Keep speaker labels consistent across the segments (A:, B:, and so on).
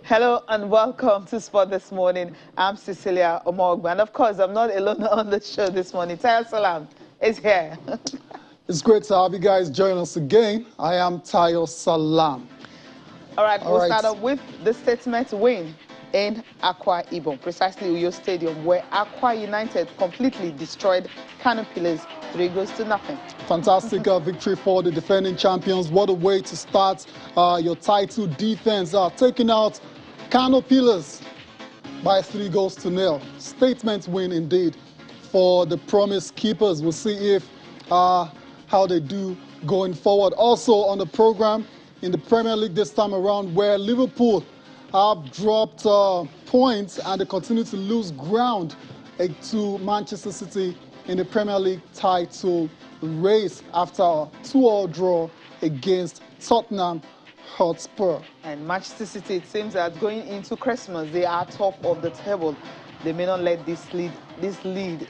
A: Hello and welcome to Sport This Morning. I'm Cecilia Omogba, and of course, I'm not alone on the show this morning. Untitled Salam is here.
B: It's great to have you guys join us again. I am Untitled Salam.
A: All right, we'll start off with the statement win in Akwa Ibom, precisely Uyo Stadium, where Akwa United completely destroyed Kano Pillars 3-0.
B: Fantastic victory for the defending champions. What a way to start your title defense, taking out Kano Pillars by 3-0. Statement win indeed for the Promise Keepers. We'll see if how they do going forward. Also on the program in the Premier League this time around, where Liverpool have dropped points and they continue to lose ground to Manchester City in the Premier League title race after a 2-2 draw against Tottenham Hotspur.
A: And Manchester City, it seems that going into Christmas, they are top of the table. They may not let this lead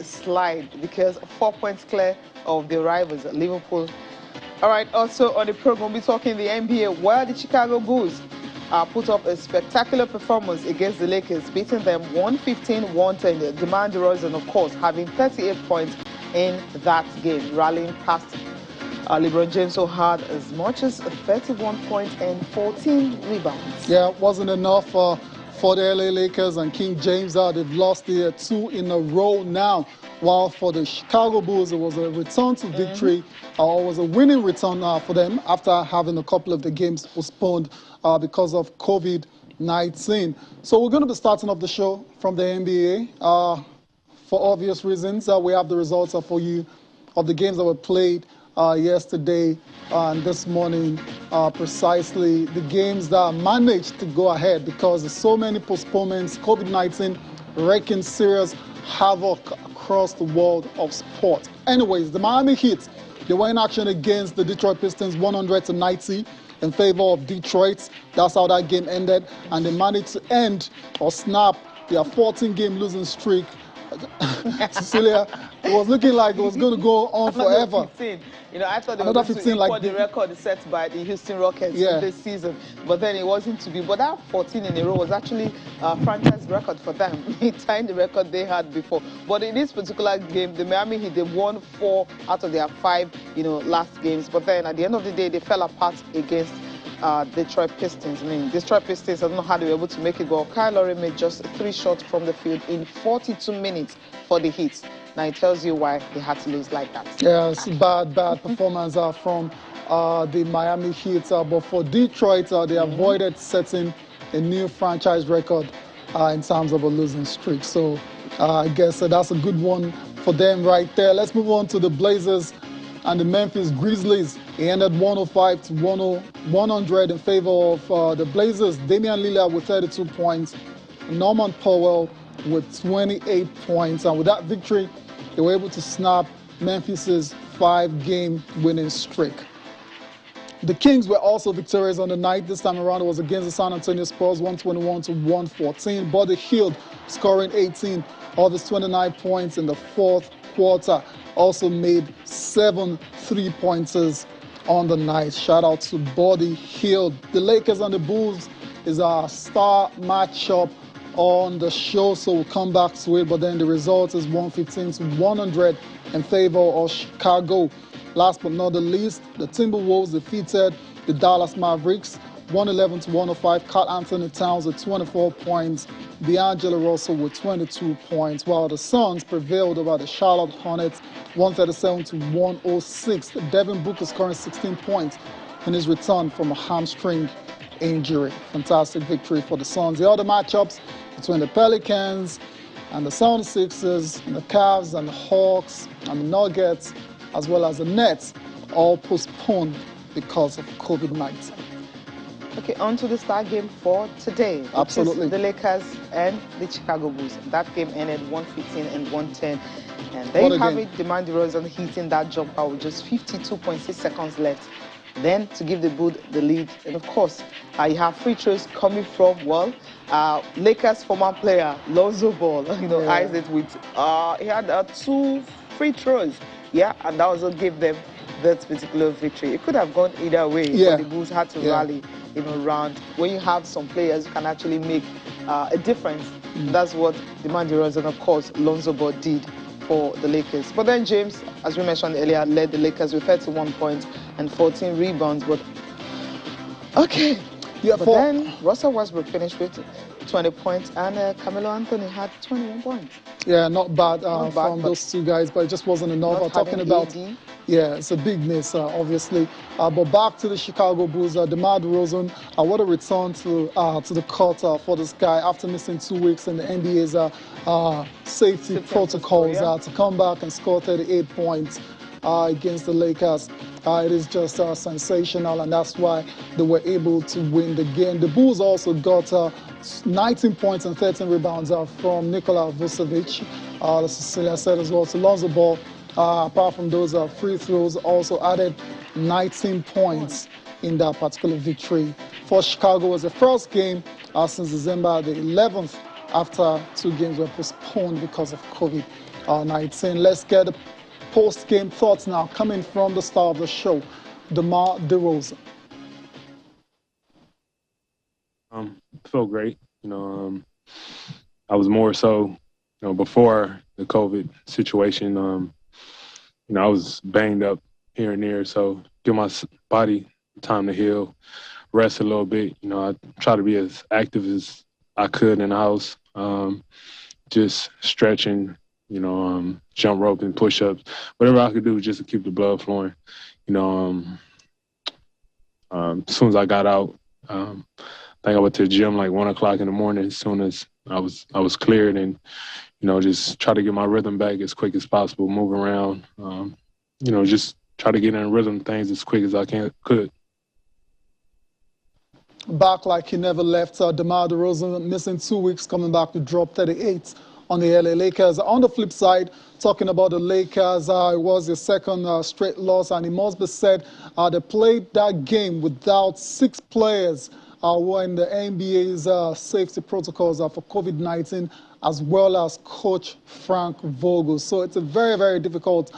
A: slide because 4 points clear of the rivals, Liverpool. All right, also on the program, we'll be talking the NBA, where the Chicago Bulls put up a spectacular performance against the Lakers, beating them 115-110. DeMar DeRozan, of course, having 38 points in that game, rallying past LeBron James, who had as much as 31 points and 14 rebounds.
B: Yeah, it wasn't enough for the LA Lakers and King James. They've lost the 2 in a row now. While for the Chicago Bulls, it was a return to victory, or was a winning return for them after having a couple of the games postponed because of COVID-19. So we're going to be starting off the show from the NBA. For obvious reasons, we have the results for you of the games that were played yesterday and this morning, precisely the games that managed to go ahead because there's so many postponements. COVID-19 wreaking serious havoc across the world of sport. Anyways, the Miami Heat, they were in action against the Detroit Pistons 100-90 in favor of Detroit. That's how that game ended, and they managed to end or snap their 14-game losing streak. Cecilia, it was looking like it was going to go on forever.
A: 15. You know, I thought they were going to equal the record set by the Houston Rockets this season, but then it wasn't to be. But that 14 in a row was actually a franchise record for them, tying the record they had before. But in this particular game, the Miami Heat, they won 4 out of their 5, last games. But then at the end of the day, they fell apart against Detroit Pistons. I mean, Detroit Pistons, I don't know how they were able to make it go. Kyle Lowry made just 3 shots from the field in 42 minutes for the Heat. Now it tells you why they had to lose like that.
B: Yeah, it's bad performance from the Miami Heat. But for Detroit, they avoided setting a new franchise record in terms of a losing streak. So I guess that's a good one for them right there. Let's move on to the Blazers and the Memphis Grizzlies. It ended 105-100 in favor of the Blazers. Damian Lillard with 32 points, Norman Powell with 28 points. And with that victory, they were able to snap Memphis's 5-game winning streak. The Kings were also victorious on the night. This time around, it was against the San Antonio Spurs, 121-114. Buddy Hield scoring 18 of his 29 points in the 4th quarter. Also made 7 3-pointers on the night. Shout out to Buddy Hield. The Lakers and the Bulls is our star matchup on the show, so we'll come back to it. But then the result is 115-100 in favor of Chicago. Last but not the least, the Timberwolves defeated the Dallas Mavericks 111-105. Karl Anthony Towns with 24 points, D'Angelo Russell with 22 points, while the Suns prevailed over the Charlotte Hornets 137-106. Devin Booker scoring 16 points in his return from a hamstring injury. Fantastic victory for the Suns. The other matchups between the Pelicans and the 76ers, and the Cavs and the Hawks and the Nuggets, as well as the Nets, all postponed because of COVID-19.
A: Okay, on to the star game for today.
B: Absolutely.
A: The Lakers and the Chicago Bulls. That game ended 115-110. And there you have it, DeMar DeRozan hitting that jumper with just 52.6 seconds left. Then to give the Bulls the lead. And of course, you have free throws coming from, Lakers former player, Lonzo Ball, eyes it with, he had 2 free throws. Yeah, and that also gave them that particular victory. It could have gone either way, but the Bulls had to rally round. When you have some players who can actually make a difference, that's what DeMar DeRozan and, of course, Lonzo Ball did for the Lakers. But then James, as we mentioned earlier, led the Lakers with 31 points and 14 rebounds. But okay, yeah, but then Russell Westbrook finished with 20 points, and Carmelo Anthony had 21 points.
B: Yeah, not bad, from those two guys, but it just wasn't enough. I'm talking about, yeah, it's a big miss, obviously. But back to the Chicago Bulls, DeMar DeRozan, what a return to the court for this guy after missing 2 weeks in the NBA's safety protocols to come back and score 38 points against the Lakers. It is just sensational, and that's why they were able to win the game. The Bulls also got 19 points and 13 rebounds from Nikola Vucevic, the Cecilia said as well. So Lonzo Ball, apart from those free throws, also added 19 points in that particular victory. For Chicago, it was the first game since December the 11th after 2 games were postponed because of COVID-19. Let's get the post-game thoughts now coming from the star of the show, DeMar DeRozan.
C: Felt great. I was more so, before the COVID situation, I was banged up here and there. So give my body time to heal, rest a little bit. I try to be as active as I could in the house, just stretching, jump rope and push-ups, whatever I could do just to keep the blood flowing. As soon as I got out, I think I went to the gym like 1 o'clock in the morning. As soon as I was cleared, and just try to get my rhythm back as quick as possible, move around, just try to get in rhythm things as quick as I could.
B: Back like he never left, DeMar DeRozan missing 2 weeks, coming back to drop 38 on the LA Lakers. On the flip side, talking about the Lakers, it was their second straight loss, and it must be said they played that game without 6 players who were in the NBA's safety protocols for COVID-19, as well as coach Frank Vogel. So it's a very, very difficult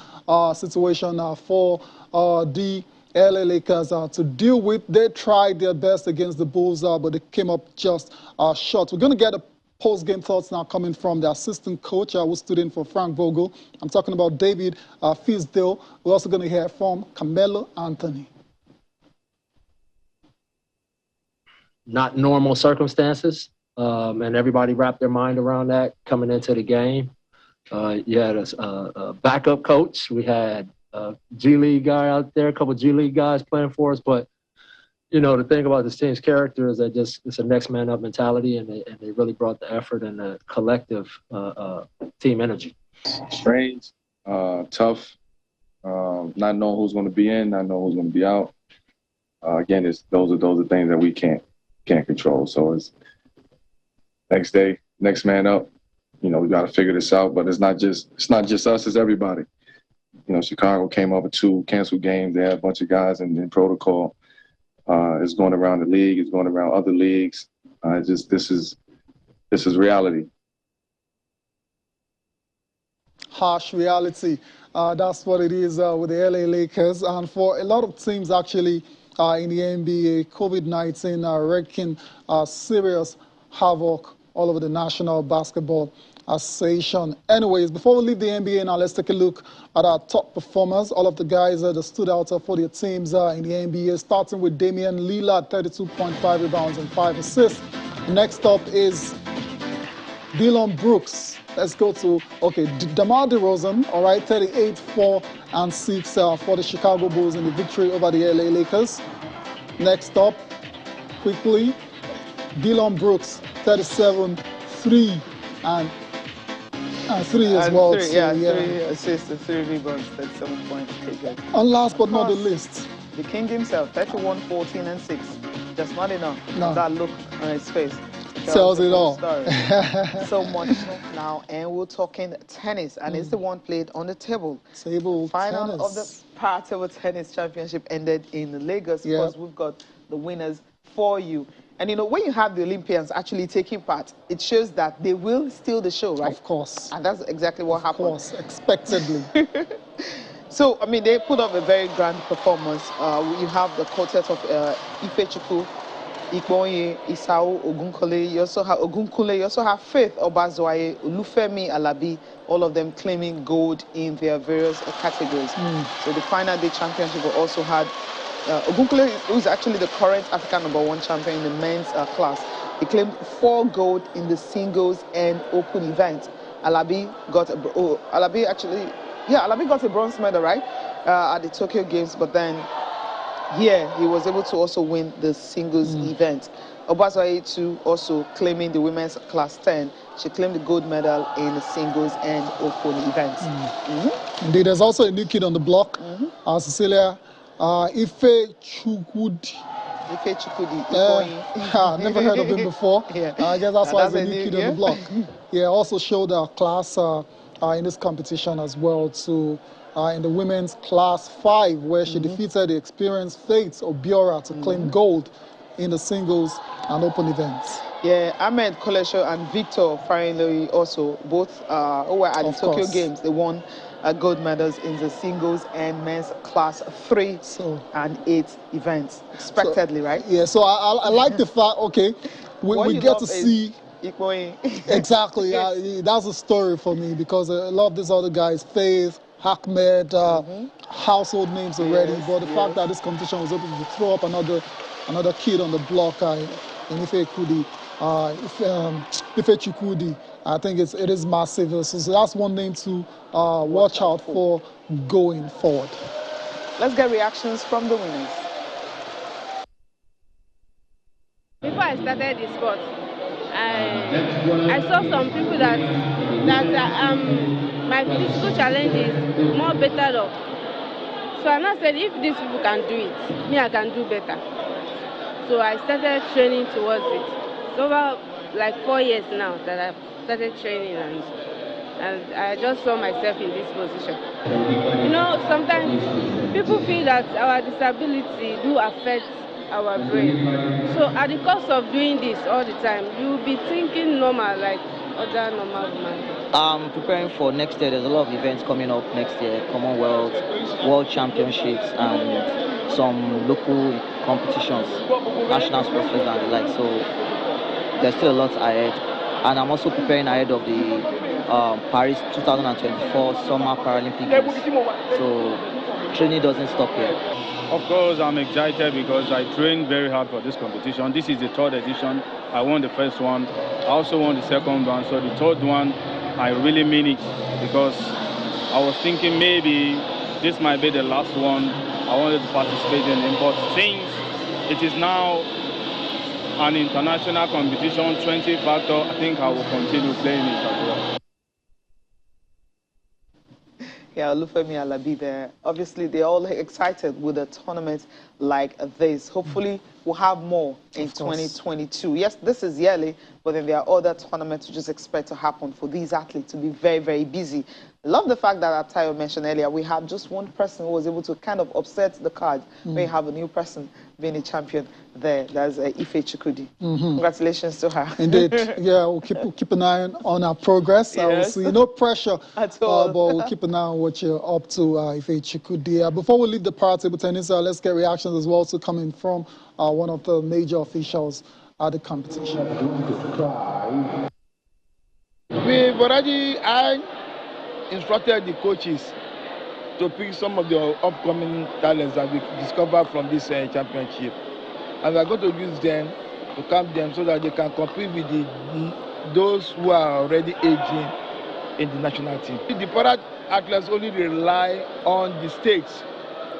B: situation for the LA Lakers to deal with. They tried their best against the Bulls, but they came up just short. We're going to get a post-game thoughts now coming from the assistant coach who stood in for Frank Vogel. I'm talking about David Fisdale. We're also going to hear from Carmelo Anthony.
D: Not normal circumstances, and everybody wrapped their mind around that coming into the game. You had a backup coach. We had a G League guy out there, a couple of G League guys playing for us. But, the thing about this team's character is that it's a next man up mentality, and they really brought the effort and the collective team energy.
E: Strange, tough, not knowing who's going to be in, not knowing who's going to be out. Again, those are things that we can't control. So it's next day, next man up. We got to figure this out. But it's not just us, it's everybody. Chicago came up with 2 canceled games. They had a bunch of guys in protocol. It's going around the league. It's going around other leagues. This is reality.
B: Harsh reality. That's what it is with the LA Lakers. And for a lot of teams, actually, in the NBA, COVID-19 wreaking serious havoc all over the National Basketball Association. Anyways, before we leave the NBA now, let's take a look at our top performers, all of the guys that stood out for their teams in the NBA, starting with Damian Lillard, 32.5 rebounds and 5 assists. Next up is Dillon Brooks. Let's go to, DeMar DeRozan, all right, 38, 4, and 6 for the Chicago Bulls in the victory over the LA Lakers. Next up, quickly, Dillon Brooks, 37, 3, and 3 as well.
A: 3, so, 3 assists and 3 rebounds, 37 points.
B: And last but not the least,
A: the king himself, 31, 14, and 6. Just not enough.
B: No.
A: That look on his face
B: tells it all.
A: So much now, and we're talking tennis, and it's the one played on the table. Final
B: tennis.
A: of the Para-Table Tennis Championship ended in Lagos because we've got the winners for you. And when you have the Olympians actually taking part, it shows that they will steal the show, right?
B: Of course.
A: And that's exactly what happened.
B: Of course, expectedly.
A: So, they put up a very grand performance. You have the quartet of Ifechukwu, Ikboye, Isao, Ogunkole. You also have Ogunkule. You also have Faith Obazwaye, Olufemi Alabi, all of them claiming gold in their various categories. So the final day championship also had Ogunkule, who is actually the current African #1 champion in the men's class. He claimed 4 gold in the singles and open event. Alabi got Alabi got a bronze medal, right, at the Tokyo Games, but then here he was able to also win the singles event. Obazwaye too also claiming the women's class 10. She claimed the gold medal in the singles and open events.
B: Indeed, there's also a new kid on the block, Cecilia Ife Chukwudi.
A: Ife Chukwudi.
B: Never heard of him before. I guess that's why he's a new kid on the block. Also showed class in this competition as well, too. In the women's class 5, where she defeated the experienced Faith Obiora to claim gold in the singles and open events.
A: Ahmed Kolesho and Victor Farinloi also, both who were at the Tokyo Games, they won gold medals in the singles and men's class 3 and 8 events, expectedly, right?
B: So I like the fact, we get to see. Exactly, that's a story for me, because a lot of these other guys, Faith, Ahmed, household names already, but the fact that this competition was able to throw up another kid on the block in Ife Chukwudi, I think it is massive. So that's one name to watch out for going forward.
A: Let's get reactions from the winners.
F: Before I started the sport, I saw some people that my physical challenge is more better off. So I now said, if these people can do it, me I can do better. So I started training towards it. It's over like 4 years now that I've started training, and I just saw myself in this position. You know, sometimes people feel that our disability do affect our brain. So at the cost of doing this all the time, you will be thinking normal like other normal women.
G: I'm preparing for next year. There's a lot of events coming up next year, Commonwealth, World Championships, and some local competitions, national sports league and the like. So there's still a lot ahead. And I'm also preparing ahead of the Paris 2024 Summer Paralympic Games. So training doesn't stop here.
H: Of course, I'm excited because I trained very hard for this competition. This is the 3rd edition. I won the first one. I also won the second one. So the 3rd one, I really mean it, because I was thinking maybe this might be the last one. I wanted to participate in it. But since it is now an international competition, 20 factor, I think I will continue playing it as well.
A: Olufemi Alabi there. Obviously, they're all excited with a tournament like this. Hopefully, we'll have more in 2022. Yes, this is yearly, but then there are other tournaments we just expect to happen for these athletes to be very, very busy. I love the fact that Atayo mentioned earlier, we had just one person who was able to kind of upset the card when you have a new person being a champion there. That's Ife Chukwudi. Congratulations to her.
B: Indeed. We'll keep an eye on our progress. We'll see no pressure at all, but we'll keep an eye on what you're up to, Ife Chukwudi. Before we leave the para table tennis, let's get reactions as well, coming from one of the major officials at the competition.
I: We've already instructed the coaches to pick some of the upcoming talents that we discovered from this championship, and we're going to use them to camp them so that they can compete with those who are already aging in the national team. The para athletes only rely on the states.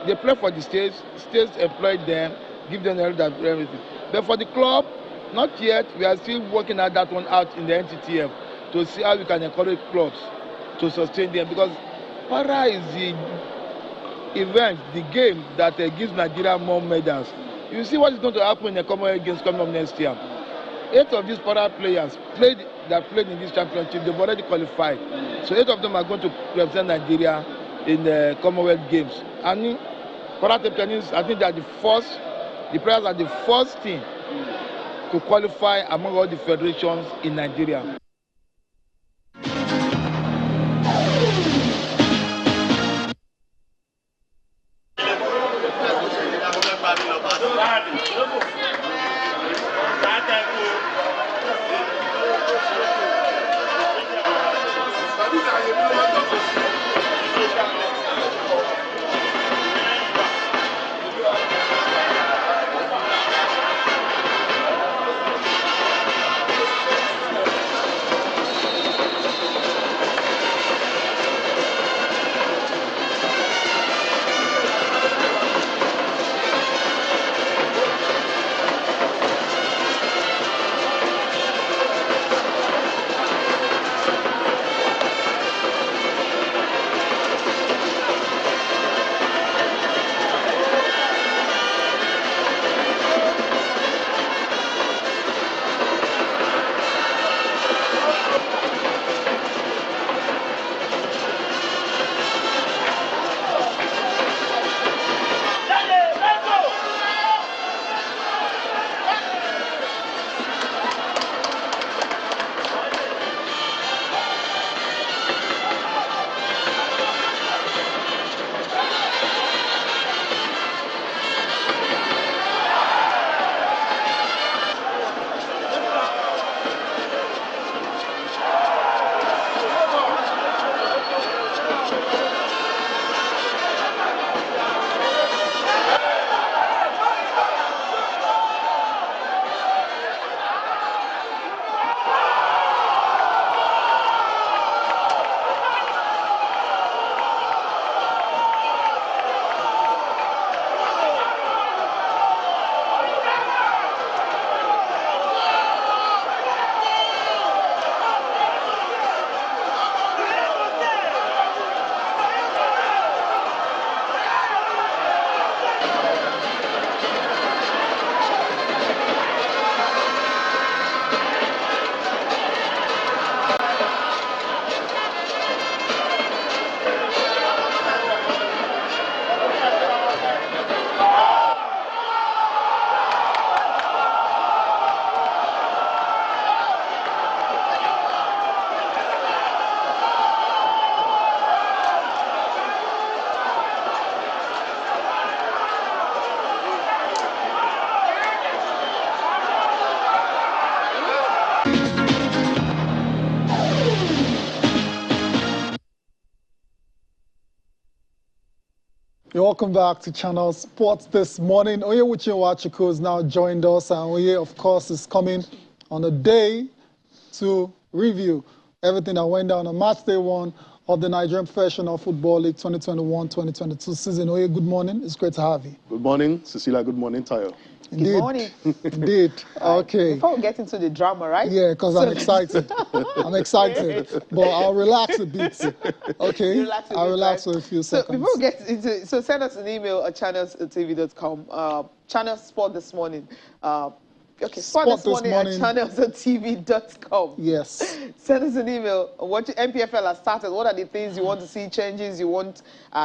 I: They play for the states employ them, give them everything. But for the club, not yet. We are still working at that one out in the NTTF to see how we can encourage clubs to sustain them, because para is the event, the game that gives Nigeria more medals. You see what is going to happen in the Commonwealth Games coming up next year. 8 of these para players that played in this championship, they've already qualified. So 8 of them are going to represent Nigeria in the Commonwealth Games. And para tennis, I think they are the players are the first team to qualify among all the federations in Nigeria.
B: You're welcome back to Channel Sports this morning. Oye Wachiko has now joined us, and Oye, of course, is coming on a day to review everything that went down on match day 1 of the Nigerian Professional Football League 2021-2022 season. Oye, good morning. It's great to have you.
J: Good morning, Cecilia. Good morning, Tayo.
B: Indeed.
A: Good morning.
B: Indeed. Okay.
A: Before we get into the drama, right?
B: Yeah, because I'm excited. I'm excited. But I'll relax a bit. Okay? I'll relax for a few seconds.
A: So before we get into it, so send us an email at channelstv.com. Channel Sport this morning. Sport this morning at channelstv.com.
B: Yes.
A: Send us an email. What MPFL has started. What are the things you want to see, changes you want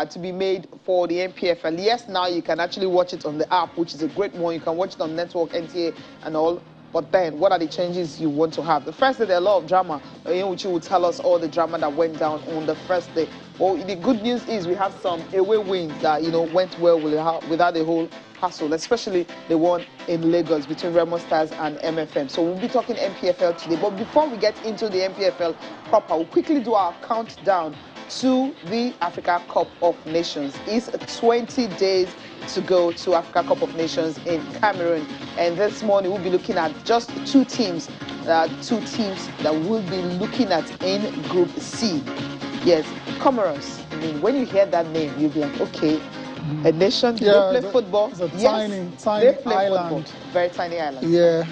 A: to be made for the MPFL? Yes, now you can actually watch it on the app, which is a great one. You can watch it on network, NTA, and all. But then, what are the changes you want to have? The first day, there are a lot of drama, in which you will tell us all the drama that went down on the first day. Well, the good news is we have some away wins that, went well without the whole hassle, especially the one in Lagos between Remo Stars and MFM. So we'll be talking MPFL today. But before we get into the MPFL proper, we'll quickly do our countdown to the Africa Cup of Nations. It's 20 days to go to Africa Cup of Nations in Cameroon. And this morning we'll be looking at just two teams that we'll be looking at in Group C. Yes, Comoros. I mean, when you hear that name, you'll be like, okay, a nation, they play football.
B: It's a
A: yes,
B: tiny
A: they play
B: island.
A: Football. Very tiny island.
B: Yeah.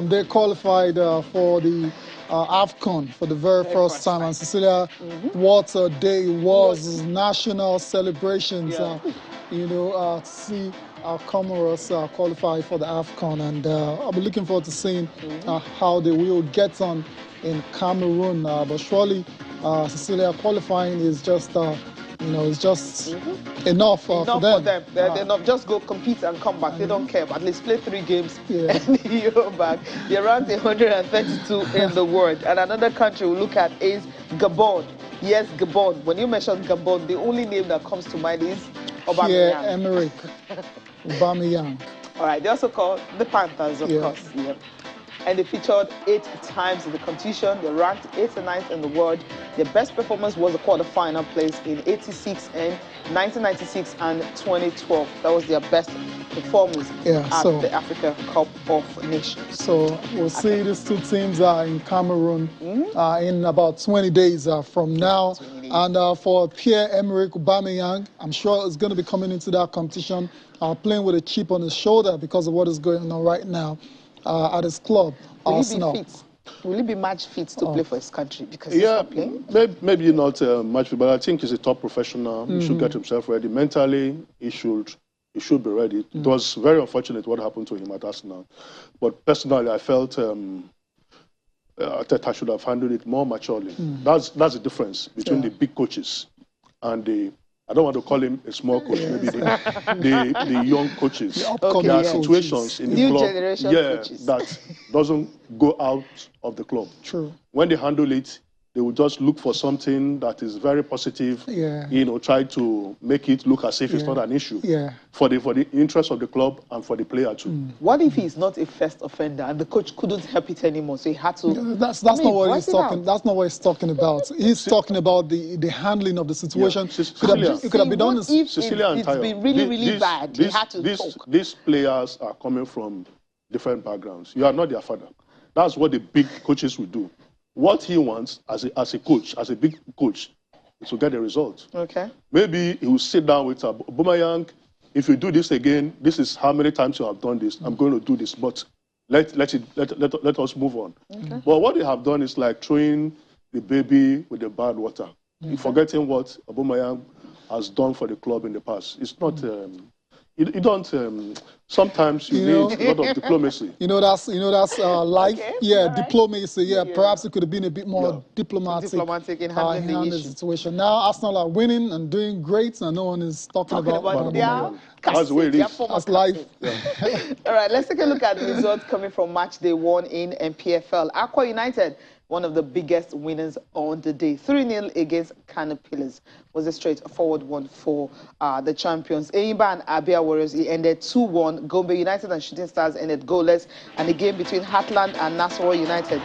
B: They qualified for the AFCON for the very first time. And Cecilia, what a day it was. National celebrations, to see our Comoros qualify for the AFCON. And I'll be looking forward to seeing how they will get on in Cameroon. But surely, Cecilia, qualifying is just... it's just enough for them.
A: They're enough. Just go compete and come back. They don't care. But at least play 3 games and you're back. They're ranked 132 in the world. And another country we'll look at is Gabon. Yes, Gabon. When you mention Gabon, the only name that comes to mind is Aubameyang.
B: Emerick Aubameyang.
A: All right. They also call the Panthers, of course. Yeah. And they featured 8 times in the competition. They ranked 8th and 9th in the world. Their best performance was the quarterfinal place in 86 and 1996 and 2012. That was their best performance at the Africa Cup of Nations.
B: So we'll see these two teams in Cameroon in about 20 days from now. And for Pierre-Emerick Aubameyang, I'm sure it's going to be coming into that competition playing with a chip on his shoulder because of what is going on right now. At his club, Arsenal.
A: Will he be match fit to play for his country? Because he's not playing?
J: Maybe not match fit, but I think he's a top professional. He should get himself ready. Mentally, he should be ready. It was very unfortunate what happened to him at Arsenal. But personally, I felt Arteta should have handled it more maturely. That's the difference between the big coaches and the... I don't want to call him a small coach, maybe the young coaches. There are situations in the club that doesn't go out of the club.
B: True.
J: When they handle it, they will just look for something that is very positive, try to make it look as if it's not an issue for the interest of the club and for the player too.
A: What if he's not a first offender and the coach couldn't help it anymore, so he had to...
B: That's not what he's talking. That's not what he's talking about. He's talking about the handling of the situation. It could have been done.
A: If it's been really bad, he had to talk.
J: These players are coming from different backgrounds. You are not their father. That's what the big coaches will do. What he wants as a coach, as a big coach, is to get a result.
A: Okay.
J: Maybe he will sit down with Aubameyang. If you do this again, this is how many times you have done this. I'm going to do this, but let us move on. Okay. But what they have done is like throwing the baby with the bad water, forgetting what Aubameyang has done for the club in the past. It's not. You don't. Sometimes you need a lot of diplomacy.
B: That's life. Okay, diplomacy. Perhaps it could have been a bit more diplomatic
A: in handling
B: the situation. Now Arsenal are winning and doing great, and no one is talking about
J: that's the way it is.
B: That's life.
A: All right, let's take a look at the results coming from match day 1 in MPFL. Aqua United, one of the biggest winners on the day. 3-0 against Kano Pillars was a straightforward one for the champions. Enyimba and Abia Warriors, it ended 2-1. Gombe United and Shooting Stars ended goalless. And the game between Heartland and Nasarawa United,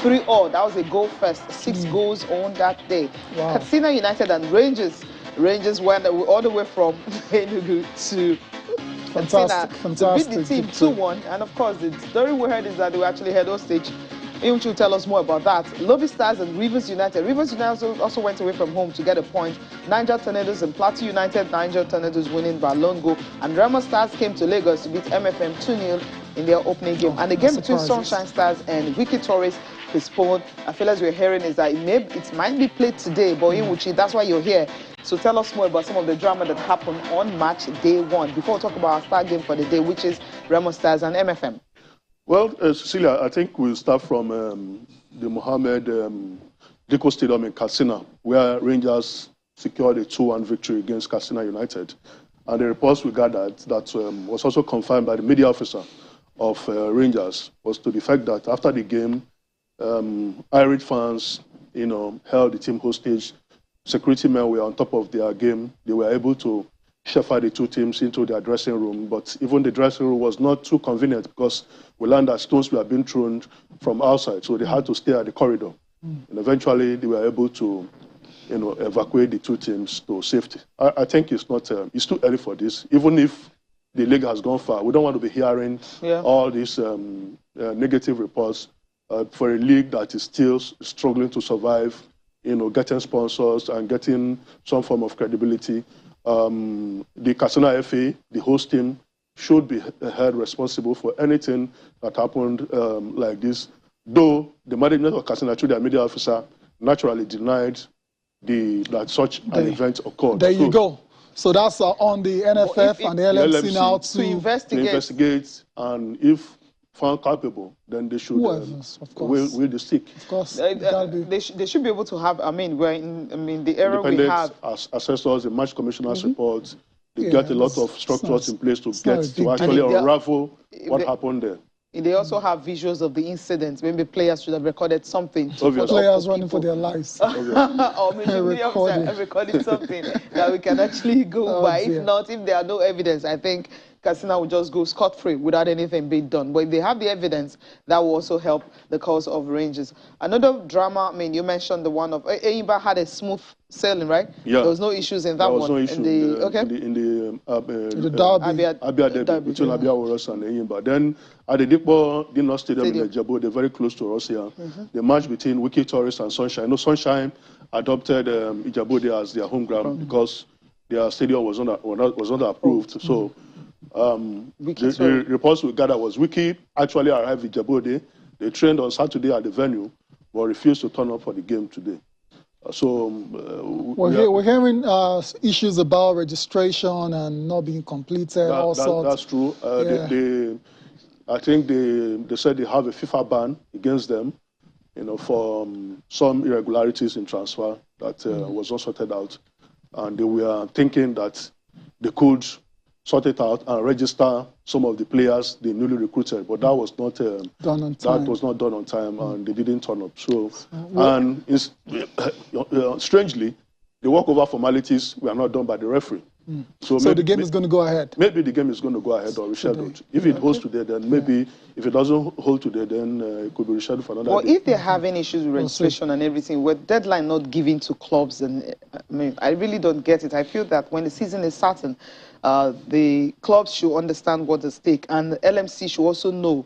A: 3-0. That was a goal first. 6 goals on that day. Wow. Katsina United and Rangers Rangers went all the way from Enugu to
B: Fantastic
A: to beat the team
B: victory.
A: 2-1. And of course, the story we heard is that they were actually head hostage. Inch will tell us more about that. Lobby Stars and Rivers United. Rivers United also went away from home to get a point. Niger Tornadoes and Plateau United. Niger Tornadoes winning by lone goal. And Remo Stars came to Lagos to beat MFM 2-0 in their opening game. And the game between Sunshine Stars and Wiki Torres postponed. I feel as we're hearing is that it might be played today, but Iwuchi, that's why you're here. So tell us more about some of the drama that happened on match day 1 before we talk about our star game for the day, which is Remo Stars and MFM.
J: Well, Cecilia, I think we'll start from the Mohammed Diko Stadium in Katsina, where Rangers secured a 2-1 victory against Katsina United. And the reports we gathered that was also confirmed by the media officer of Rangers was to the fact that after the game, Irish fans, held the team hostage. Security men were on top of their game. They were able to shepherd the two teams into their dressing room, but even the dressing room was not too convenient because we learned that stones were being thrown from outside, so they had to stay at the corridor. And eventually, they were able to, evacuate the two teams to safety. I think it's not. It's too early for this. Even if the league has gone far, we don't want to be hearing all these negative reports for a league that is still struggling to survive. Getting sponsors and getting some form of credibility. The Katsina FA, the host team, should be held responsible for anything that happened like this. Though the management of Katsina, through their media officer, naturally denied that such an event occurred.
B: There you go. So that's on the NFF and the LMC now to
A: investigate.
J: And if found culpable, then they should will the stick.
B: Of course,
A: they should be able to have. We're in the era we have.
J: Assessors, the match commissioners reports. They get a lot of structures in place to actually unravel what happened there.
A: They also have visuals of the incident. Maybe players should have recorded something.
B: Players running for their lives.
A: Or maybe recording something that we can actually go by. If not, if there are no evidence, I think Katsina will just go scot-free without anything being done. But if they have the evidence, that will also help the cause of Rangers. Another drama, you mentioned the one of Enyimba had a smooth sailing, right?
J: Yeah.
A: There was no issues in that one.
J: There was no issue in the derby between Abia Warriors and Enyimba. Then at the Dino Stadium in Ejabo, they're very close to us here. The match between Wiki Torres and Sunshine. Sunshine adopted Ijabode as their home ground because their stadium was not approved. So the reports we gathered was Wiki actually arrived in Ijabode. They trained on Saturday at the venue, but refused to turn up for the game today.
B: We're hearing issues about registration and not being completed.
J: That's true. I think they said they have a FIFA ban against them, for some irregularities in transfer that was not sorted out, and they were thinking that they could sort it out and register some of the players they newly recruited, but that was not done on time. That was not done on time, and they didn't turn up. So, and strangely, the walkover formalities were not done by the referee. So
B: the game is going to go ahead.
J: Maybe the game is going to go ahead or rescheduled. If it holds today, then maybe. If it doesn't hold today, then it could be rescheduled for another day.
A: If they're having issues with registration and everything, with deadline not given to clubs, and I really don't get it. I feel that when the season is starting, the clubs should understand what's at stake, and the LMC should also know,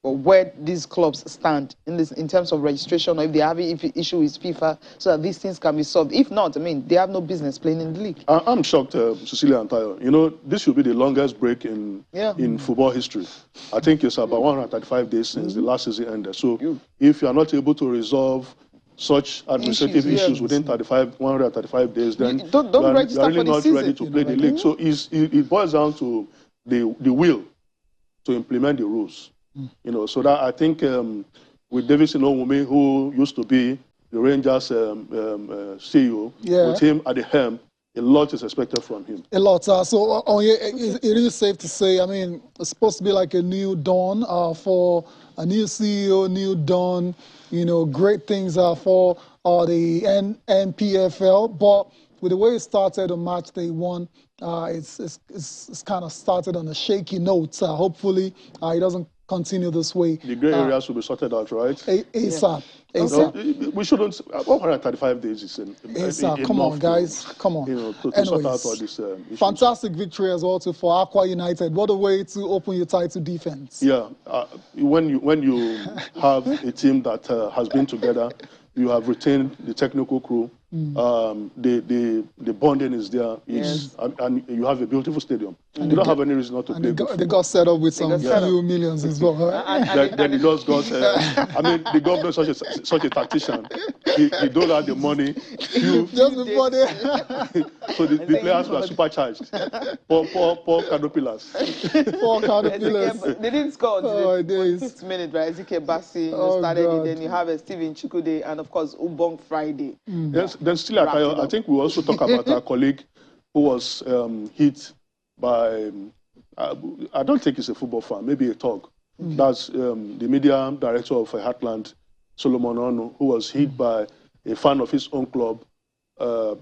A: where these clubs stand in terms of registration, or if they have an issue with FIFA, so that these things can be solved. If not, they have no business playing in the league.
J: I'm shocked, Cecilia and Tayo. This should be the longest break in football history. I think it's about 135 days since the last season ended. So if you are not able to resolve such administrative issues within 135 days, then you are really not ready to play the league. So it boils down to the will to implement the rules. So that I think with Davidson Onwume, who used to be the Rangers CEO, with him at the helm, a lot is expected from him.
B: A lot. It is safe to say, it's supposed to be like a new dawn for a new CEO, new dawn, great things for the NPFL. But with the way it started on match day 1, it's kind of started on a shaky note. Hopefully, it doesn't continue this way.
J: The grey areas will be sorted out, right?
B: ASAP.
J: Yeah.
B: ASAP.
J: We shouldn't. 135 days is
B: ASAP. Come on, guys. Come on.
J: To sort out all these issues.
B: Fantastic victory as well for Aqua United. What a way to open your title defense.
J: Yeah. When you have a team that has been together, you have retained the technical crew. The bonding is there, and you have a beautiful stadium. And you don't have any reason not to play.
B: They got set up with some few millions as well. Right?
J: Then he just got. I mean, the governor is such a tactician. He don't have the money.
B: Just before they.
J: So the players were supercharged. Poor caterpillars.
B: Poor caterpillars.
A: They didn't score until the 5th minute, right? Ezekiel Bassi started it. Then you have Steven Chukwude and of course Ubong Friday.
J: Then still, I think we also talk about our colleague who was hit by, I don't think he's a football fan, maybe a thug. That's the media director of Heartland, Solomon Onu, who was hit by a fan of his own club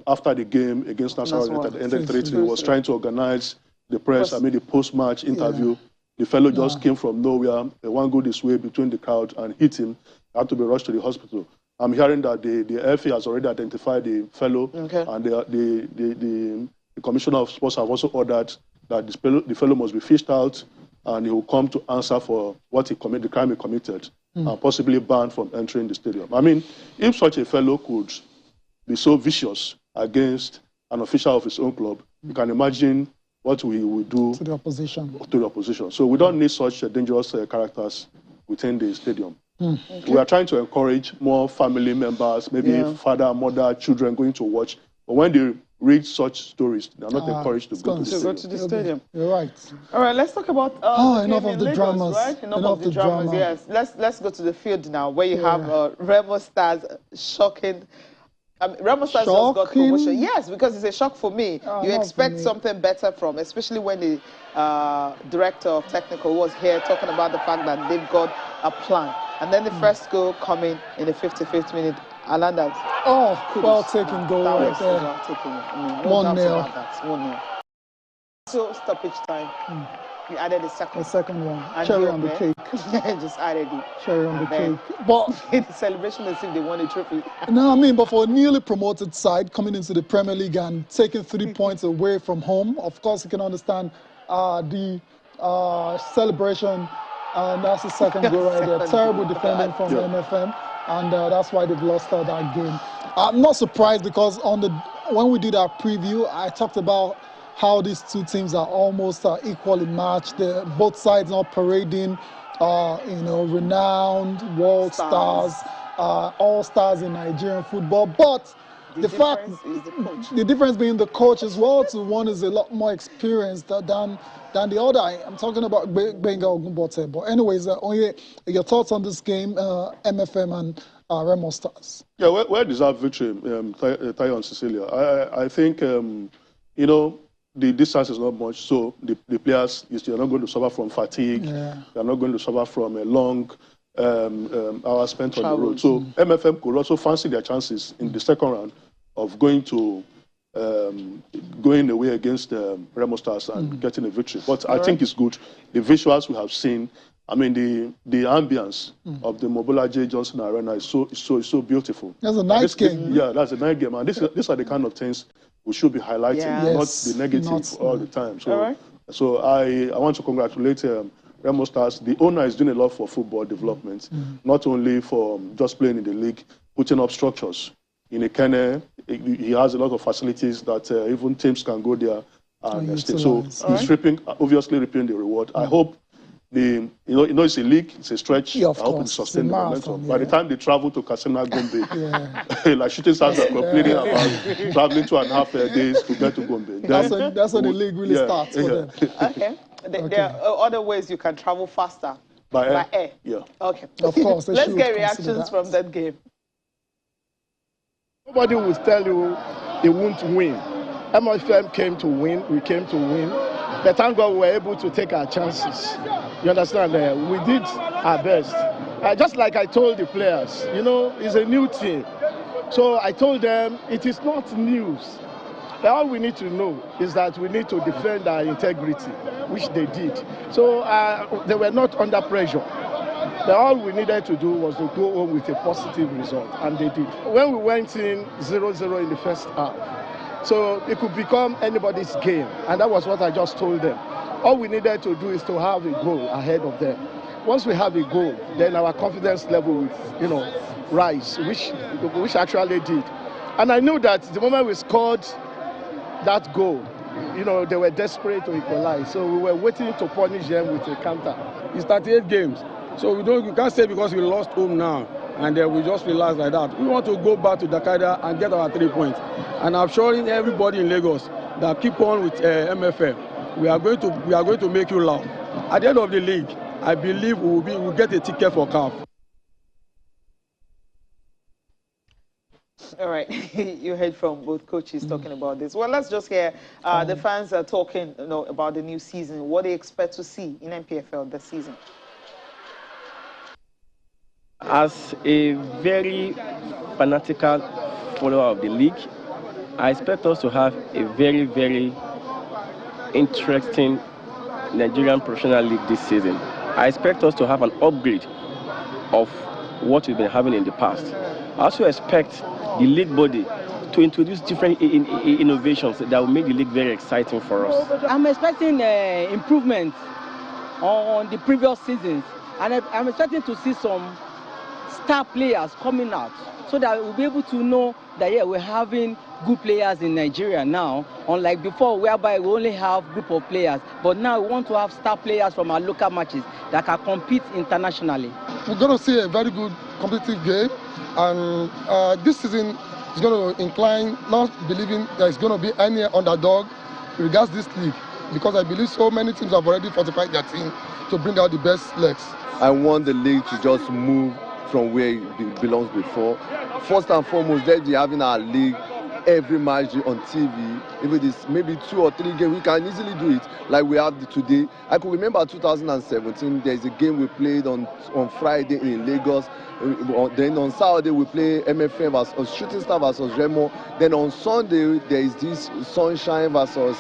J: after the game against Nassau United ended 3-3. He was trying to organize the press, the post-match interview. Yeah. The fellow just came from nowhere, one go this way between the crowd and hit him. Had to be rushed to the hospital. I'm hearing that the FA has already identified the fellow, and the Commissioner of Sports have also ordered that the fellow must be fished out, and he will come to answer for what the crime he committed, and possibly banned from entering the stadium. I mean, if such a fellow could be so vicious against an official of his own club, you can imagine what we will do
B: to the opposition.
J: So we don't need such dangerous characters within the stadium. We are trying to encourage more family members, maybe father, mother, children going to watch. But when they read such stories, they are not encouraged to go to the stadium.
B: You're right.
A: All right, let's talk about
B: enough of the
A: Lagos,
B: dramas.
A: Right? Enough of the dramas. Yes, let's go to the field now, where you have Remo Stars shocking. Remo Stars just got promotion. Yes, because it's a shock for me. You expect something better from, especially when the director of technical was here talking about the fact that they've got a plan. And then the first goal coming in the 55th minute, Alanda's.
B: Well taken goal right there.
A: Well taken.
B: 1-0.
A: 1-0. So stoppage time. You added the second.
B: The second one.
A: And
B: cherry on the cake.
A: Just added it.
B: Cherry on the cake. But
A: the celebration is if they won a trophy.
B: No, but for a newly promoted side coming into the Premier League and taking 3 points away from home, of course you can understand the celebration. And that's the second goal right there. Terrible defending from MFM, and that's why they've lost that game. I'm not surprised because when we did our preview, I talked about how these two teams are almost equally matched. Both sides not parading, renowned world stars, all stars in Nigerian football. But the difference being the coach as well. One is a lot more experienced than the other. I'm talking about Benga Ogunbote. But anyways, only your thoughts on this game, MFM and Remo Stars.
J: Yeah, well deserved victory, Tayo and Cecilia. I think, the distance is not much, so the players, you're not going to suffer from fatigue. They're not going to suffer from a long hours spent on the road. So MFM could also fancy their chances in the second round of going away against Remo Stars and getting a victory. But I think it's good. The visuals we have seen, the ambience of the Mobola J. Johnson Arena is so beautiful.
B: That's a nice game.
J: Yeah, that's a nice game. And these are the kind of things we should be highlighting, not the negative all the time. So I want to congratulate Remo Stars. The owner is doing a lot for football development, not only for just playing in the league, putting up structures. In Ekene, he has a lot of facilities that even teams can go there and stay. So he's obviously reaping the reward. I hope it's a league, it's a stretch. I hope it's sustained the momentum. By the time they travel to Katsina Gombe, like shooting stars are complaining about traveling 2.5 days to get to Gombe.
B: That's when the league really starts for them.
A: Okay. There are other ways you can travel faster. By air.
J: Yeah.
A: Okay.
B: Of course.
A: Let's get reactions from that game.
I: Nobody will tell you they won't win. MFM came to win. We came to win. But thank God we were able to take our chances. You understand? We did our best. Just like I told the players, it's a new team. So I told them it is not news All we need to know is that we need to defend our integrity, which they did. So they were not under pressure. All we needed to do was to go home with a positive result, and they did. When we went in 0-0 in the first half, so it could become anybody's game, and that was what I just told them. All we needed to do is to have a goal ahead of them. Once we have a goal, then our confidence level will, rise, which actually did. And I knew that the moment we scored that goal, they were desperate to equalize. So we were waiting to punish them with a counter.
K: It's 38 games. So we can't say because we lost home now and we just relax like that. We want to go back to Dakar and get our 3 points. And I'm assuring everybody in Lagos that keep on with MFM. We are going to make you laugh. At the end of the league, I believe we'll get a ticket for CAF.
A: All right, you heard from both coaches talking about this. Well, let's just hear the fans are talking about the new season, what they expect to see in MPFL this season.
L: As a very fanatical follower of the league, I expect us to have a very, very interesting Nigerian professional league this season. I expect us to have an upgrade of what we've been having in the past. I also expect the league body to introduce different innovations that will make the league very exciting for us.
M: I'm expecting improvement on the previous seasons, and I'm expecting to see some star players coming out so that we'll be able to know that, yeah, we're having good players in Nigeria now, unlike before whereby we only have a group of players. But now we want to have star players from our local matches that can compete internationally.
N: We're going to see a very good competitive game, and this season is going to incline not believing there's going to be any underdog regards this league, because I believe so many teams have already fortified their team to bring out the best legs.
O: I want the league to just move from where it belongs before. First and foremost, let's be having our league every match on TV. If it is maybe 2 or 3 games, we can easily do it like we have today. I could remember 2017, there's a game we played on Friday in Lagos. Then on Saturday we play MFM versus Shooting Star versus Remo. Then on Sunday there is this Sunshine versus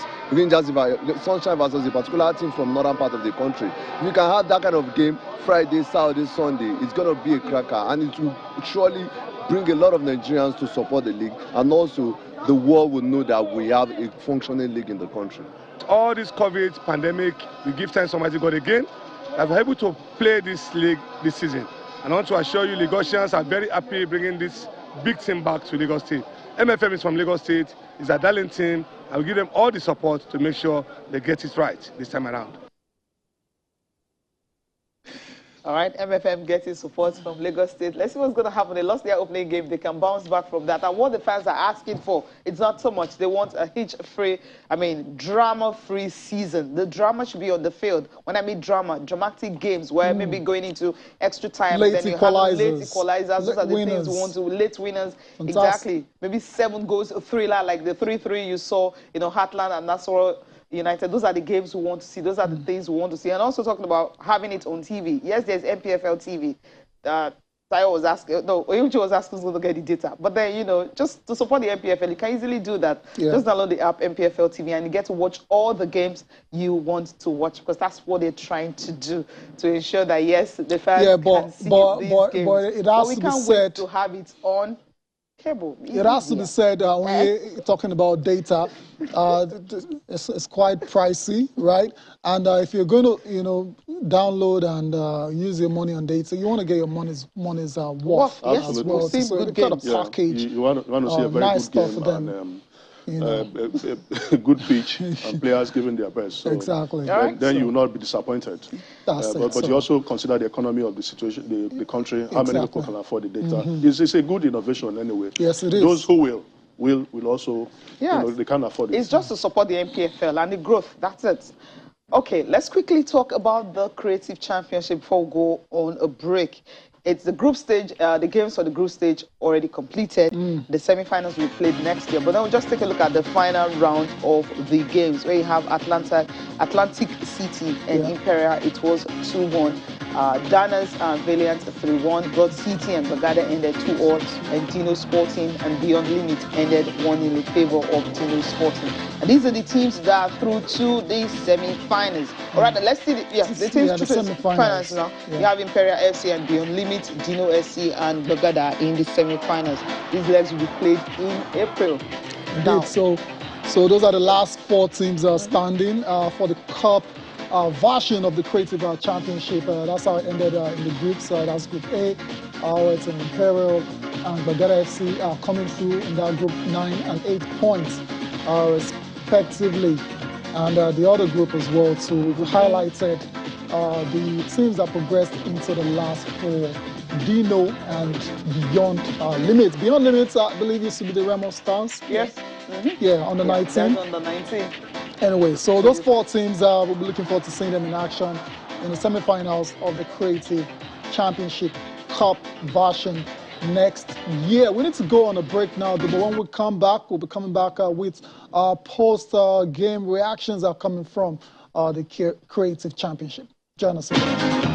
O: Sunshine versus a particular team from northern part of the country. If you can have that kind of game Friday, Saturday, Sunday, it's going to be a cracker, and it will surely bring a lot of Nigerians to support the league, and also the world will know that we have a functioning league in the country.
I: All this COVID pandemic, we give thanks to Almighty God again that we're able to play this league this season. And I want to assure you, Lagosians are very happy bringing this big team back to Lagos State. MFM is from Lagos State, it's a darling team. I will give them all the support to make sure they get it right this time around.
A: All right, MFM getting support from Lagos State. Let's see what's going to happen. They lost their opening game. They can bounce back from that. And what the fans are asking for, it's not so much. They want a hitch-free, drama-free season. The drama should be on the field. When I mean drama, dramatic games where maybe going into extra time.
B: Late
A: then you
B: equalizers.
A: have late equalizers. Those are the things we want to. Late winners.
B: Fantastic.
A: Exactly. Maybe 7 goals thriller like the 3-3 you saw, Heartland and Nassau United. Those are the games we want to see. Those are the things we want to see. And also talking about having it on TV. Yes, there's MPFL TV. Tayo was asking, no, Oyuchi was asking who's going to get the data. But then, just to support the MPFL, you can easily do that. Yeah. Just download the app MPFL TV and you get to watch all the games you want to watch, because that's what they're trying to do, to ensure that, yes, the fans can see these games.
B: But it has to be said, we can't wait
A: to have it on cable.
B: It has to be said, when you're talking about data, it's quite pricey, right? And if you're going to, download and use your money on data, you want to get your money's worth as well. So it's kind of package.
J: You want to see a very
B: nice
J: good
B: stuff
J: game
B: for them.
J: A good pitch and players giving their best. So
B: exactly.
J: Then you will not be disappointed. But you also consider the economy of the situation, the country, how many people can afford the data. It's a good innovation anyway.
B: Yes, it is.
J: Those who will also, they can't afford it.
A: It's just to support the MPFL and the growth. That's it. Okay, let's quickly talk about the Creative Championship before we go on a break. It's the group stage. The games for the group stage already completed. The semi-finals will be played next year. But then we'll just take a look at the final round of the games, where you have Atlantic City and Imperial. It was 2-1. Danas and Valiant 3-1. God City and Bagada ended 2-all. And Dino Sporting and Beyond Limit ended 1-0 in favor of Dino Sporting. And these are the teams that are through to the semi-finals. All right, let's see the teams through to the semi-finals now. You have Imperial FC and Beyond Limit, Dino SC and Bagada in the semi-finals. These legs will be played in April.
B: Indeed, so those are the last 4 teams standing for the cup version of the Creative Championship. That's how it ended in the groups. That's Group A. It's an Imperial and Bagada FC coming through in that group 9 and 8 points respectively. And the other group as well. So we've highlighted the teams that progressed into the last 4. Dino and Beyond Limits. Beyond Limits, I believe, used to be the Remo Stars.
A: Yes.
B: Yeah, under 19.
A: That's under 19.
B: Anyway, so those 4 teams, we'll be looking forward to seeing them in action in the semi-finals of the Creative Championship Cup version next year. We need to go on a break now, but when we come back, we'll be coming back with post-game reactions are coming from the Creative Championship. Join us again.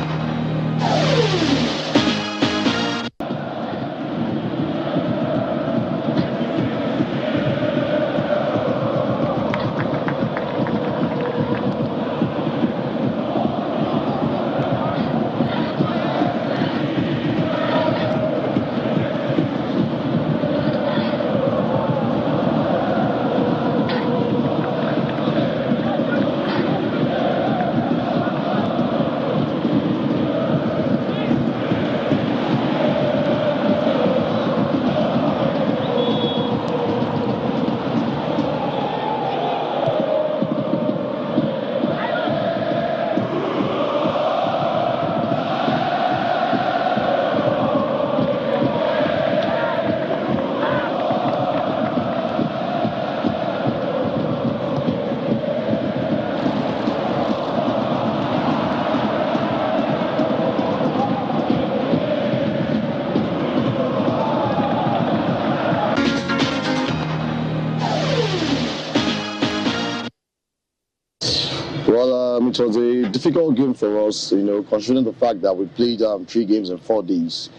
P: It was a difficult game for us, considering the fact that we played 3 games in 4 days.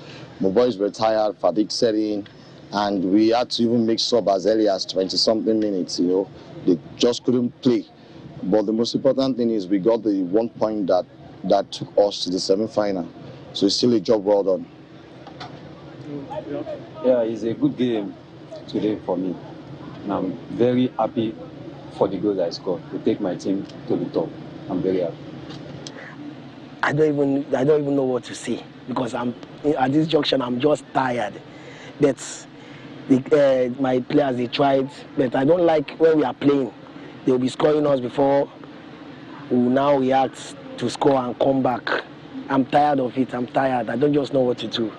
P: My boys were tired, fatigue set in, and we had to even make sub as early as 20-something minutes. They just couldn't play. But the most important thing is we got the 1 point that took us to the semi-final. So it's still a job well done.
Q: Yeah, it's a good game today for me. And I'm very happy for the goals I scored to take my team to the top. I'm very happy.
R: I don't even know what to say, because I'm at this junction. I'm just tired. But my players, they tried, but I don't like when we are playing. They'll be scoring us before we now react to score and come back. I'm tired of it. I'm tired. I don't just know what to do.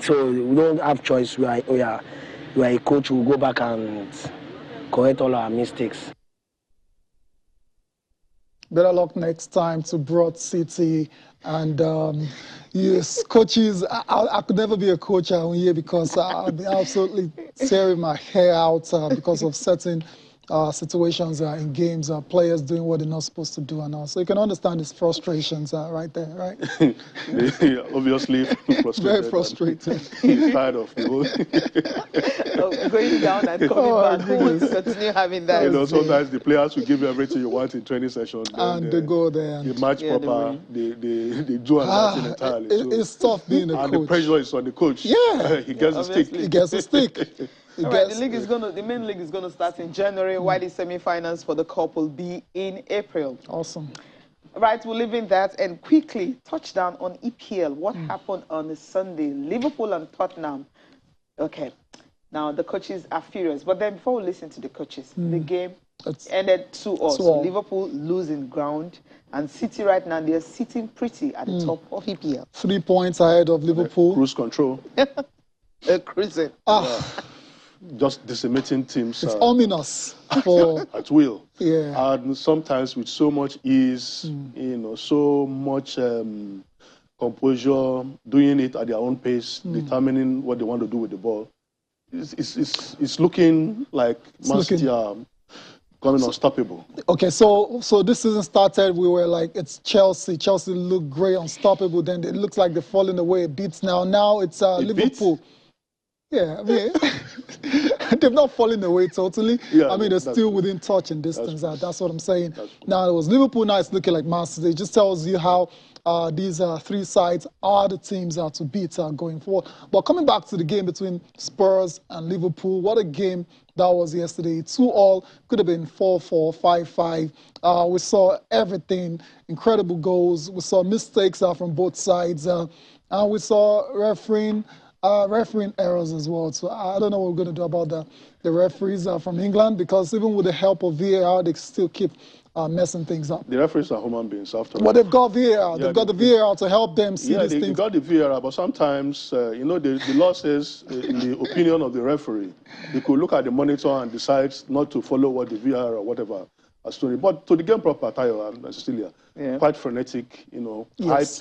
R: So we don't have choice. We are a coach. We'll go back and correct all our mistakes.
B: Better luck next time to Broad City. And yes, coaches, I could never be a coach out here because I'll be absolutely tearing my hair out because of certain situations in games, players doing what they're not supposed to do and all. So you can understand his frustrations right there, right?
J: Yeah, obviously frustrated.
B: Very frustrated.
J: He's tired of
A: going down and coming back. Who wants to continue having that?
J: Sometimes the players will give you everything you want in training sessions.
B: And they go there.
J: They match proper. They do another thing entirely.
B: It's tough being a coach.
J: And the pressure is on the coach.
B: Yeah.
J: He gets a stick.
B: He gets a stick.
A: All right, the main league is going to start in January, while the semi-finals for the cup will be in April.
B: Awesome.
A: Right, we're leaving that and quickly touchdown on EPL. What happened on a Sunday? Liverpool and Tottenham. Okay, now the coaches are furious. But then before we listen to the coaches, the game ended 2-all. So Liverpool losing ground. And City right now, they're sitting pretty at the top of EPL.
B: 3 points ahead of Liverpool.
J: Cruise control.
A: Cruising.
J: Just decimating teams.
B: It's ominous for
J: at will.
B: Yeah.
J: And sometimes with so much ease, so much composure, doing it at their own pace, determining what they want to do with the ball. It's looking like Man City are becoming unstoppable.
B: Okay, so this season started, we were like, it's Chelsea. Chelsea looked great, unstoppable. Then it looks like they're falling away. It beats now. Now it's Liverpool. Yeah, I mean, they've not fallen away totally.
J: Yeah,
B: I mean, they're still within touch and distance. That's what I'm saying. Now, it was Liverpool, now it's looking like Man City. It just tells you how these three sides are the teams to beat going forward. But coming back to the game between Spurs and Liverpool, what a game that was yesterday. 2-2, could have been 4-4, 5-5. We saw everything, incredible goals. We saw mistakes from both sides. And we saw refereeing errors as well. So I don't know what we're going to do about the referees from England, because even with the help of VAR, they still keep messing things up.
J: The referees are human beings after all.
B: Well, they've got VAR. They've got the VAR to help them see these things.
J: They got the VAR, but sometimes, you know, the law says, in the opinion of the referee, they could look at the monitor and decide not to follow what the VAR or whatever has told you. But to the game proper, Tayo and Cecilia, quite frenetic, you know,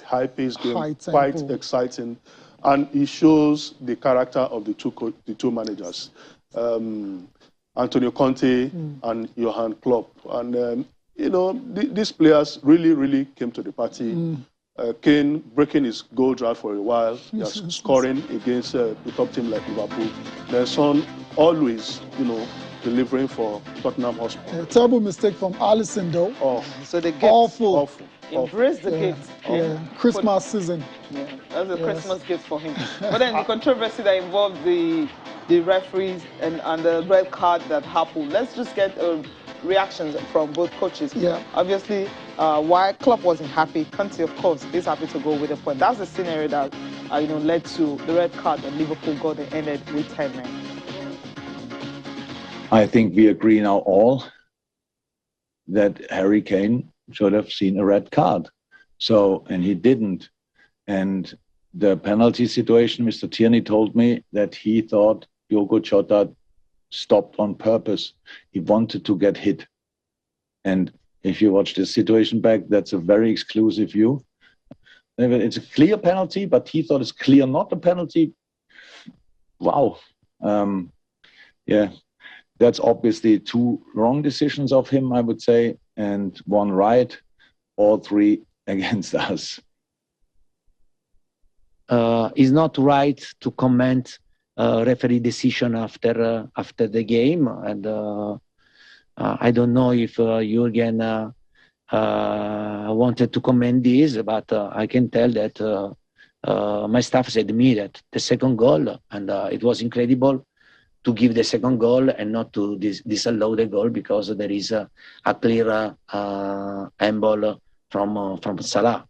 J: high-paced game, quite exciting. And it shows the character of the two managers, Antonio Conte and Johan Klopp. And, you know, these players really came to the party. Kane breaking his goal drought for a while, just scoring against the top team like Liverpool. Then Son always, you know, delivering for Tottenham Hotspur.
B: A terrible mistake from Alisson, though.
A: So the gift.
B: Awful.
A: Embrace the gift.
B: Christmas season.
A: Yeah, that's a Christmas gift for him. But then the controversy that involved the referees and the red card that happened. Let's just get reactions from both coaches.
B: Yeah.
A: Obviously, why Klopp wasn't happy, Conte, of course, is happy to go with a point. That's the scenario that you know, led to the red card that Liverpool got and ended with 10 men.
S: I think we agree now all that Harry Kane should have seen a red card. So, and he didn't. And the penalty situation, Mr. Tierney told me that he thought Diogo Jota stopped on purpose. He wanted to get hit. And if you watch this situation back, that's a very exclusive view. It's a clear penalty, but he thought it's clear not a penalty. Wow. Yeah, that's obviously two wrong decisions of him, I would say, and one right, all three against us.
T: It's not right to comment referee decision after the game, and I don't know if Jurgen wanted to comment this, but I can tell that my staff said to me that the second goal, and it was incredible to give the second goal and not to disallow the goal, because there is a clear handball from Salah.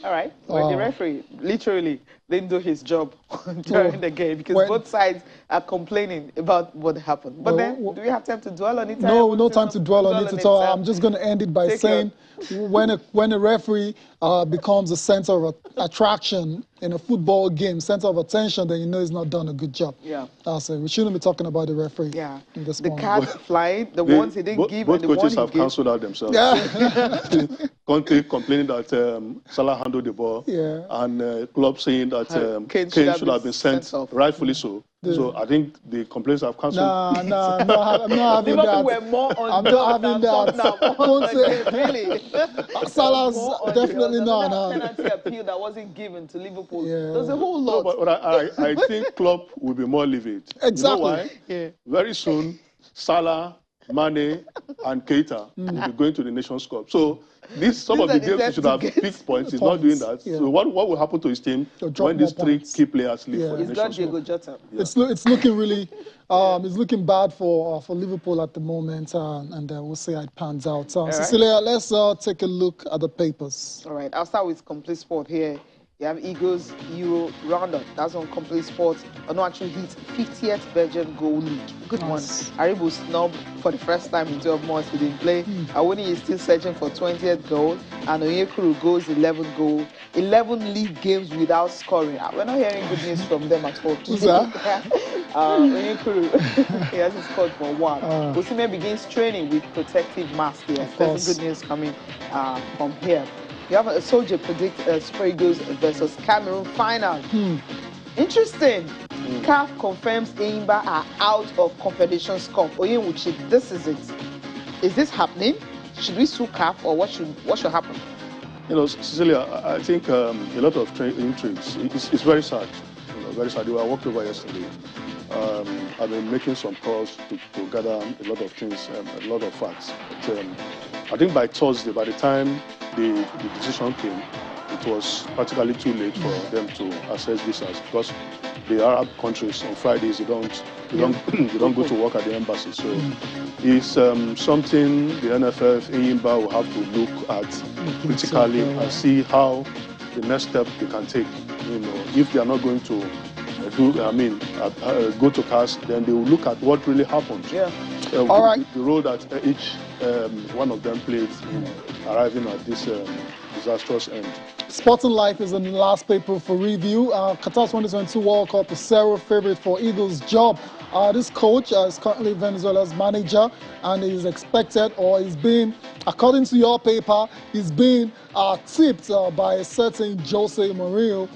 A: All right. Well, the referee literally didn't do his job during the game, because both sides are complaining about what happened. But then, do we have time to dwell on it?
B: No time to dwell on it at all. I'm just going to end it by saying, when a referee becomes a center of attraction in a football game, center of attention, then you know he's not done a good job.
A: Yeah.
B: So we shouldn't be talking about the referee.
A: Yeah.
B: In this
A: the cards flying, the ones he didn't give,
J: both
A: and the
J: coaches
A: ones
J: have cancelled out themselves.
B: Yeah.
J: Conte complaining that Salah handled the ball, and Klopp saying that Kane should have been sent rightfully so. So I think the complaints have cancelled.
B: I'm not having that.
A: Were more
B: I'm not having that.
A: Really?
B: Salah's definitely not.
A: Penalty appeal that wasn't given to Liverpool. There's a whole lot.
J: No, but I think Klopp will be more livid.
B: Exactly.
J: You know why? Very soon, Salah, Mane, and Keita will be going to the Nations Cup. So some of the games he should have picked points. He's not doing that. So what will happen to his team when these three key players leave for the Nations Cup?
A: Diogo Jota.
B: It's looking really, it's looking bad for Liverpool at the moment, and we'll see how it pans out. Cecilia, let's take a look at the papers.
A: All right, I'll start with Complete Sport here. You have Eagles Euro Roundup. That's on Complete Sports. Onuachu hit 50th Belgian goal league. Good one. Aribo snubbed for the first time in 12 months. He didn't play. Awoni is still searching for 20th goal. And Onyekuru goes 11 goal. 11 league games without scoring. We're not hearing good news from them at all.
B: Who's that?
A: He hasn't scored for a while. Osimhen begins training with protective mask here. There's some good news coming from here. You have a soldier predict Super Eagles versus Cameroon final. Interesting. CAF confirms Enyimba are out of Confederations Cup. Oyewuchi, this is it. Is this happening? Should we sue CAF or what should happen?
J: You know, Cecilia, I think a lot of intrigues. It's very sad. You know, very sad. We were walked over yesterday. I've been making some calls to gather a lot of things, a lot of facts. But, I think by Thursday, by the time the decision came, it was practically too late for them to assess visas because the Arab countries on Fridays they don't go to work at the embassy. So it's something the NFF, Enyimba will have to look at critically and see how the next step they can take. You know, if they are not going to go to CAS, then they will look at what really happened.
B: All right.
J: The role that each one of them played in arriving at this disastrous end.
B: Sporting Life is in the last paper for review. Qatar 2022 World Cup is zero favorite for Eagles' job. This coach is currently Venezuela's manager and is expected, or is being, according to your paper, is being tipped by a certain Jose Mourinho.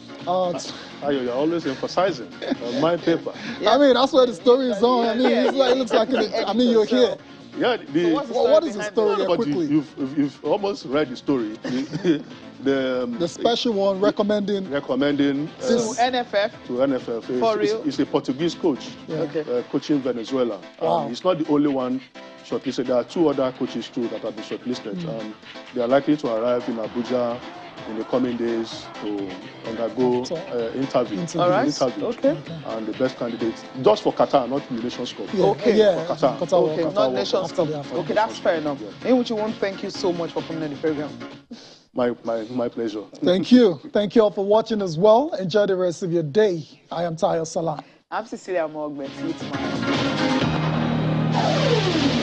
J: You're always emphasizing on my paper.
B: I mean, that's where the story is on. I mean, it looks like, you're here.
J: Yeah,
B: what is the story here, quickly?
J: You've almost read the story.
B: The special one recommending
J: to
A: NFF.
J: To NFF.
A: For real?
J: He's a Portuguese coach, coaching Venezuela.
B: Wow.
J: He's not the only one shortlisted. There are two other coaches too that have been shortlisted. They are likely to arrive in Abuja in the coming days to undergo interviews.
A: All right. Okay.
J: And the best candidates, just for Qatar, not the Nations Cup.
A: Okay.
J: For Qatar.
A: Okay, not Nations Cup. Okay, that's fair enough. Anyone want to thank you so much for coming on the program.
J: My pleasure.
B: Thank you. Thank you all for watching as well. Enjoy the rest of your day. I am Tayo Salam.
A: I'm Cecilia Mogbe. See you tomorrow.